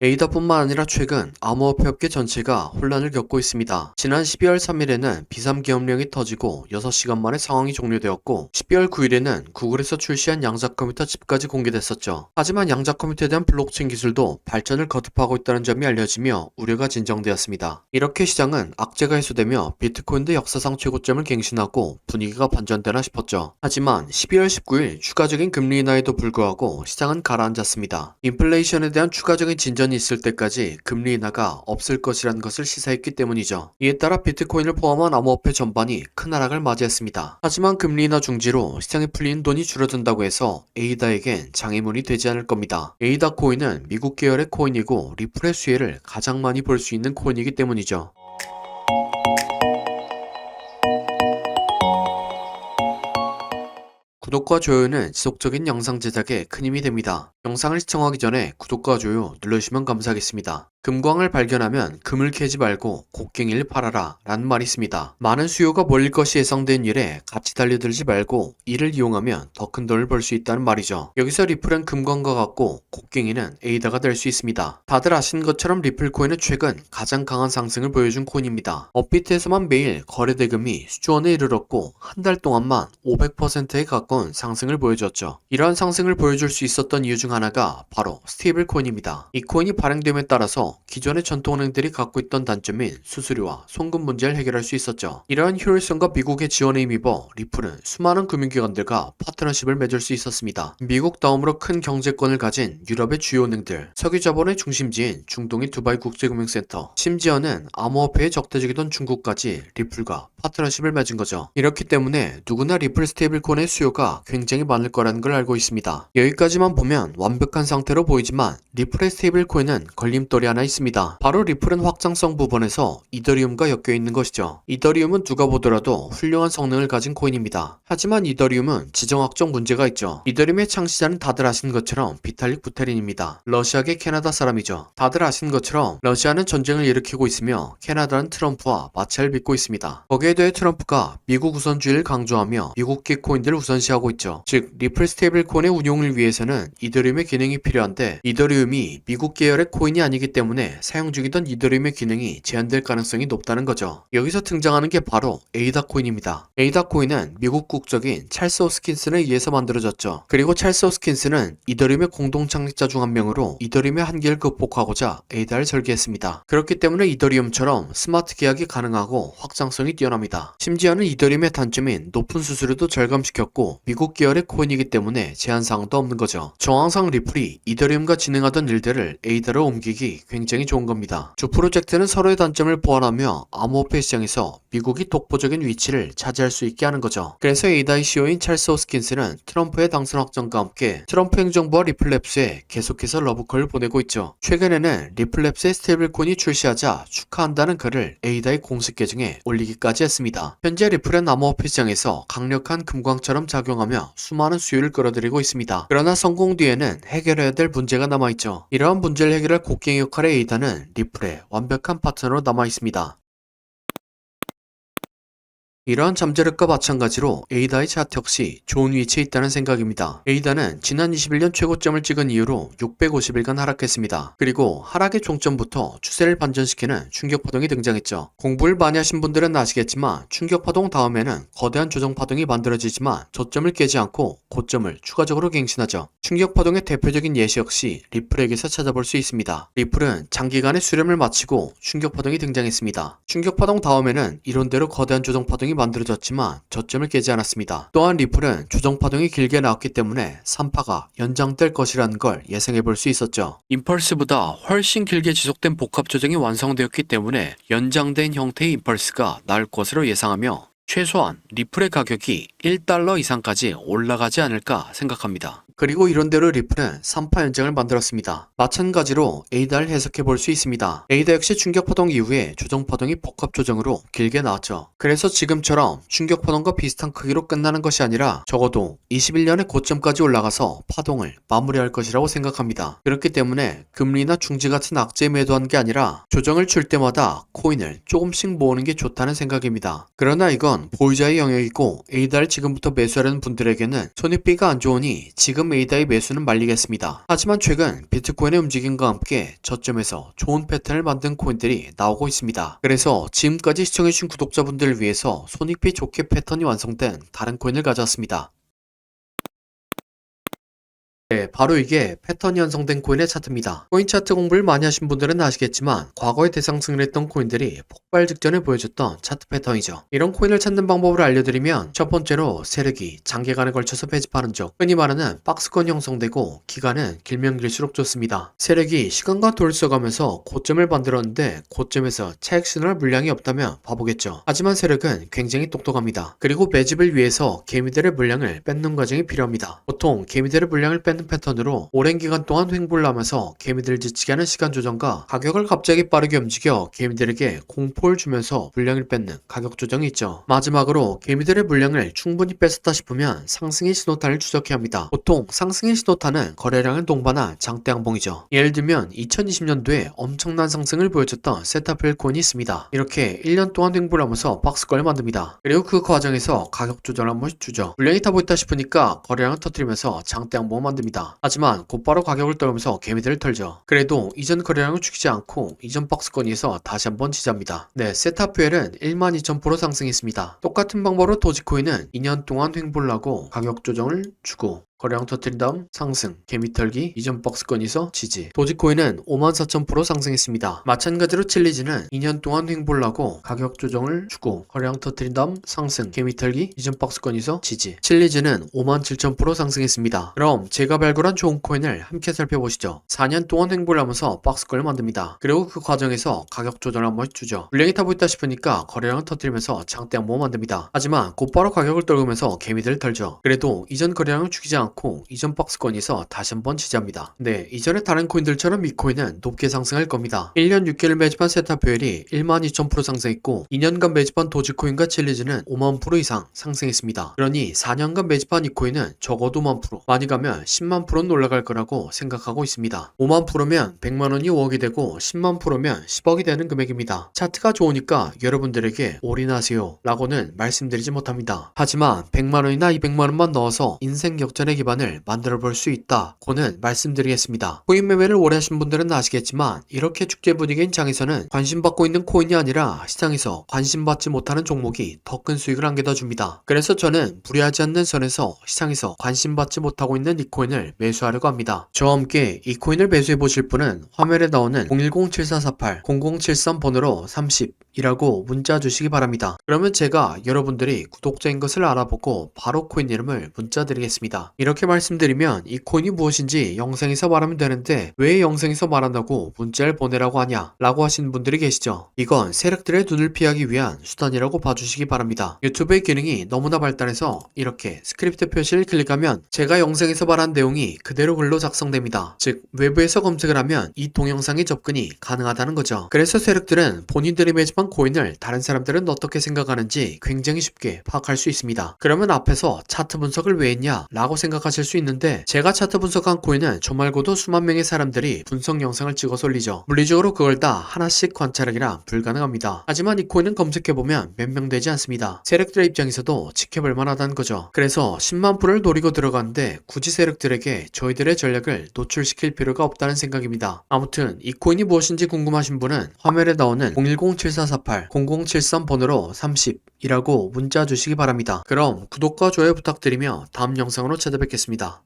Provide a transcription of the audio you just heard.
에이다뿐만 아니라 최근 암호화폐 업계 전체가 혼란을 겪고 있습니다. 지난 12월 3일에는 비상계엄령이 터지고 6시간 만에 상황이 종료되었고 12월 9일에는 구글에서 출시한 양자 컴퓨터 칩까지 공개됐었죠. 하지만 양자 컴퓨터에 대한 블록체인 기술도 발전을 거듭하고 있다는 점이 알려지며 우려가 진정되었습니다. 이렇게 시장은 악재가 해소되며 비트코인도 역사상 최고점을 갱신하고 분위기가 반전되나 싶었죠. 하지만 12월 19일 추가적인 금리 인하에도 불구하고 시장은 가라앉았습니다. 인플레이션에 대한 추가적인 진전이 있을 때까지 금리 인하가 없을 것이라는 것을 시사했기 때문이죠. 이에 따라 비트코인을 포함한 암호화폐 전반이 큰 하락을 맞이했습니다. 하지만 금리 인하 중지로 시장에 풀리는 돈이 줄어든다고 해서 에이다에겐 장애물이 되지 않을 겁니다. 에이다 코인은 미국 계열의 코인이고 리플의 수혜를 가장 많이 볼 수 있는 코인이기 때문이죠. 구독과 좋아요는 지속적인 영상 제작에 큰 힘이 됩니다. 영상을 시청하기 전에 구독과 좋아요 눌러주시면 감사하겠습니다. 금광을 발견하면 금을 캐지 말고 곡괭이를 팔아라 라는 말이 있습니다. 많은 수요가 몰릴 것이 예상된 일에 같이 달려들지 말고 이를 이용하면 더 큰 돈을 벌 수 있다는 말이죠. 여기서 리플은 금광과 같고 곡괭이는 에이다가 될 수 있습니다. 다들 아시는 것처럼 리플 코인은 최근 가장 강한 상승을 보여준 코인입니다. 업비트에서만 매일 거래 대금이 수조원에 이르렀고 한 달 동안만 500%에 가까운 상승을 보여줬죠. 이러한 상승을 보여줄 수 있었던 이유 중 하나가 바로 스테이블 코인입니다. 이 코인이 발행됨에 따라서 기존의 전통은행들이 갖고 있던 단점인 수수료와 송금 문제를 해결할 수 있었죠. 이러한 효율성과 미국의 지원에 힘입어 리플은 수많은 금융기관들과 파트너십을 맺을 수 있었습니다. 미국 다음으로 큰 경제권을 가진 유럽의 주요 은행들, 석유자본의 중심지인 중동의 두바이 국제금융센터, 심지어는 암호화폐의 적대적이던 중국까지 리플과 파트너십을 맺은 거죠. 이렇기 때문에 누구나 리플 스테이블코인의 수요가 굉장히 많을 거라는 걸 알고 있습니다. 여기까지만 보면 완벽한 상태로 보이지만 리플의 스테이블코인은 걸림돌이 하나 있습니다. 바로 리플은 확장성 부분에서 이더리움과 엮여 있는 것이죠. 이더리움은 누가 보더라도 훌륭한 성능을 가진 코인입니다. 하지만 이더리움은 지정학적 문제가 있죠. 이더리움의 창시자는 다들 아시는 것처럼 비탈릭 부테린입니다. 러시아계 캐나다 사람이죠. 다들 아시는 것처럼 러시아는 전쟁을 일으키고 있으며 캐나다는 트럼프와 마찰을 빚고 있습니다. 거기에 대해 트럼프가 미국 우선주의를 강조하며 미국계 코인들을 우선시하고 있죠. 즉 리플 스테이블 코인의 운용을 위해서는 이더리움의 기능이 필요한데 이더리움이 미국 계열의 코인이 아니기 때문에 사용 중이던 이더리움의 기능이 제한될 가능성이 높다는 거죠. 여기서 등장하는 게 바로 에이다 코인입니다. 에이다 코인은 미국 국적인 찰스 호스킨슨에 의해서 만들어졌죠. 그리고 찰스 호스킨슨은 이더리움의 공동 창립자 중 한 명으로 이더리움의 한계를 극복하고자 에이다를 설계했습니다. 그렇기 때문에 이더리움처럼 스마트 계약이 가능하고 확장성이 뛰어납니다. 심지어는 이더리움의 단점인 높은 수수료도 절감시켰고 미국 계열의 코인이기 때문에 제한사항도 없는 거죠. 정황상 리플이 이더리움과 진행하던 일들을 에이다로 옮기기 굉장히 좋은 겁니다. 두 프로젝트는 서로의 단점을 보완하며 암호화폐 시장에서 미국이 독보적인 위치를 차지할 수 있게 하는 거죠. 그래서 에이다의 CEO인 찰스 호스킨스는 트럼프의 당선 확정과 함께 트럼프 행정부와 리플랩스에 계속해서 러브콜을 보내고 있죠. 최근에는 리플랩스의 스테이블코인이 출시하자 축하한다는 글을 에이다의 공식 계정에 올리기까지 했습니다. 현재 리플은 암호화폐 시장에서 강력한 금광처럼 작용하며 수많은 수요를 끌어들이고 있습니다. 그러나 성공 뒤에는 해결해야 될 문제가 남아있죠. 이러한 문제를 해결할 곡괭이 역할의 에이다는 리플의 완벽한 파트너로 남아있습니다. 이러한 잠재력과 마찬가지로 에이다의 차트 역시 좋은 위치에 있다는 생각입니다. 에이다는 지난 21년 최고점을 찍은 이후로 650일간 하락했습니다. 그리고 하락의 종점부터 추세를 반전시키는 충격파동이 등장했죠. 공부를 많이 하신 분들은 아시겠지만 충격파동 다음에는 거대한 조정파동이 만들어지지만 저점을 깨지 않고 고점을 추가적으로 갱신하죠. 충격파동의 대표적인 예시 역시 리플에게서 찾아볼 수 있습니다. 리플은 장기간의 수렴을 마치고 충격파동이 등장했습니다. 충격파동 다음에는 이론대로 거대한 조정파동이 만들어졌지만 저점을 깨지 않았습니다. 또한 리플은 조정파동이 길게 나왔기 때문에 3파가 연장될 것이라는 걸 예상해 볼 수 있었죠. 임펄스보다 훨씬 길게 지속된 복합 조정이 완성되었기 때문에 연장된 형태의 임펄스가 나올 것으로 예상하며 최소한 리플의 가격이 1달러 이상까지 올라가지 않을까 생각합니다. 그리고 이런대로 리플은 3파 연장을 만들었습니다. 마찬가지로 에이다를 해석해 볼 수 있습니다. 에이다 역시 충격파동 이후에 조정파동이 복합조정으로 길게 나왔죠. 그래서 지금처럼 충격파동과 비슷한 크기로 끝나는 것이 아니라 적어도 21년의 고점까지 올라가서 파동을 마무리할 것이라고 생각합니다. 그렇기 때문에 금리나 중지 같은 악재에 매도한 게 아니라 조정을 줄 때마다 코인을 조금씩 모으는 게 좋다는 생각입니다. 그러나 이건 보유자의 영역이고 에이다를 지금부터 매수하려는 분들에게는 손익비가 안 좋으니 지금 ADA의 매수는 말리겠습니다. 하지만 최근 비트코인의 움직임과 함께 저점에서 좋은 패턴을 만든 코인들이 나오고 있습니다. 그래서 지금까지 시청해주신 구독자분들을 위해서 손익비 좋게 패턴이 완성된 다른 코인을 가져왔습니다. 네, 바로 이게 패턴이 완성된 코인의 차트입니다. 코인 차트 공부를 많이 하신 분들은 아시겠지만 과거에 대상승을 했던 코인들이 폭발 직전에 보여줬던 차트 패턴이죠. 이런 코인을 찾는 방법을 알려드리면 첫 번째로 세력이 장기간에 걸쳐서 배집하는 쪽, 흔히 말하는 박스권 형성되고 기간은 길면 길수록 좋습니다. 세력이 시간과 돌을 써가면서 고점을 만들었는데 고점에서 차익 신호할 물량이 없다면 바보겠죠. 하지만 세력은 굉장히 똑똑합니다. 그리고 매집을 위해서 개미들의 물량을 뺏는 과정이 필요합니다. 보통 개미들의 물량을 뺏는 패턴으로 오랜 기간 동안 횡보를 하면서 개미들을 지치게 하는 시간 조정과 가격을 갑자기 빠르게 움직여 개미들에게 공포를 주면서 물량을 뺏는 가격 조정이 있죠. 마지막으로 개미들의 물량을 충분히 뺐었다 싶으면 상승의 신호탄을 추적해야 합니다. 보통 상승의 신호탄은 거래량을 동반한 장대 양봉이죠. 예를 들면 2020년도에 엄청난 상승을 보여줬던 세타필 코인이 있습니다. 이렇게 1년 동안 횡보를 하면서 박스권을 만듭니다. 그리고 그 과정에서 가격 조정을 한 번씩 주죠. 물량이 다 보였다 싶으니까 거래량을 터뜨리면서 장대 양봉을 만듭니다. 하지만 곧바로 가격을 떨면서 개미들을 털죠. 그래도 이전 거래량을 죽이지 않고 이전 박스권에서 다시 한번 지지합니다. 네, 세타퓨엘은 12,000% 상승했습니다. 똑같은 방법으로 도지코인은 2년 동안 횡보를 하고 가격 조정을 주고 거래량 터뜨린 다음 상승, 개미 털기, 이전 박스권에서 지지. 도지코인은 54,000% 상승했습니다. 마찬가지로 칠리즈는 2년 동안 횡보를 하고 가격 조정을 주고 거래량 터뜨린 다음 상승, 개미 털기, 이전 박스권에서 지지. 칠리즈는 57,000% 상승했습니다. 그럼 제가 발굴한 좋은 코인을 함께 살펴보시죠. 4년 동안 횡보를 하면서 박스권을 만듭니다. 그리고 그 과정에서 가격 조정을 한 번씩 주죠. 물량이 타고 있다 싶으니까 거래량을 터뜨리면서 장대 양봉을 만듭니다. 하지만 곧바로 가격을 떨구면서 개미들을 털죠. 그래도 이전 거래량을 죽이지 않고 이전 박스권에서 다시 한번 지지합니다. 네, 이전에 다른 코인들처럼 이 코인은 높게 상승할 겁니다. 1년 6개월 매집한 세타퓨엘이 12,000% 상승했고 2년간 매집한 도지코인과 칠리즈는 50,000% 이상 상승했습니다. 그러니 4년간 매집한 이 코인은 적어도 50,000%, 많이 가면 100,000%는 올라갈 거라고 생각하고 있습니다. 50,000%면 100만원이 5억이 되고 100,000%면 10억이 되는 금액입니다. 차트가 좋으니까 여러분들에게 올인하세요 라고는 말씀드리지 못합니다. 하지만 100만원이나 200만원만 넣어서 인생 역전의 기반을 만들어 볼 수 있다고는 말씀드리겠습니다. 코인 매매를 오래 하신 분들은 아시겠지만 이렇게 축제 분위기인 장에서는 관심받고 있는 코인이 아니라 시장에서 관심받지 못하는 종목이 더 큰 수익을 안겨다 줍니다. 그래서 저는 무리하지 않는 선에서 시장에서 관심받지 못하고 있는 이 코인을 매수하려고 합니다. 저와 함께 이 코인을 매수해 보실 분은 화면에 나오는 010-7448-0073번호로 30이라고 문자 주시기 바랍니다. 그러면 제가 여러분들이 구독자인 것을 알아보고 바로 코인 이름을 문자 드리겠습니다. 이렇게 말씀드리면 이 코인이 무엇인지 영상에서 말하면 되는데 왜 영상에서 말한다고 문자를 보내라고 하냐 라고 하시는 분들이 계시죠. 이건 세력들의 눈을 피하기 위한 수단이라고 봐주시기 바랍니다. 유튜브의 기능이 너무나 발달해서 이렇게 스크립트 표시를 클릭하면 제가 영상에서 말한 내용이 그대로 글로 작성됩니다. 즉 외부에서 검색을 하면 이 동영상의 접근이 가능하다는 거죠. 그래서 세력들은 본인들이 매집한 코인을 다른 사람들은 어떻게 생각하는지 굉장히 쉽게 파악할 수 있습니다. 그러면 앞에서 차트 분석을 왜 했냐 라고 생각하실 수 있는데 제가 차트 분석한 코인은 저 말고도 수만 명의 사람들이 분석 영상을 찍어서 올리죠. 물리적으로 그걸 다 하나씩 관찰하기란 불가능합니다. 하지만 이 코인은 검색해보면 몇 명 되지 않습니다. 세력들의 입장에서도 지켜볼 만하다는 거죠. 그래서 10만 프로를 노리고 들어가는데 굳이 세력들에게 저희들의 전략을 노출시킬 필요가 없다는 생각입니다. 아무튼 이 코인이 무엇인지 궁금하신 분은 화면에 나오는 010-7448-0073번호로 30이라고 문자 주시기 바랍니다. 그럼 구독과 좋아요 부탁드리며 다음 영상으로 찾아뵙겠습니다.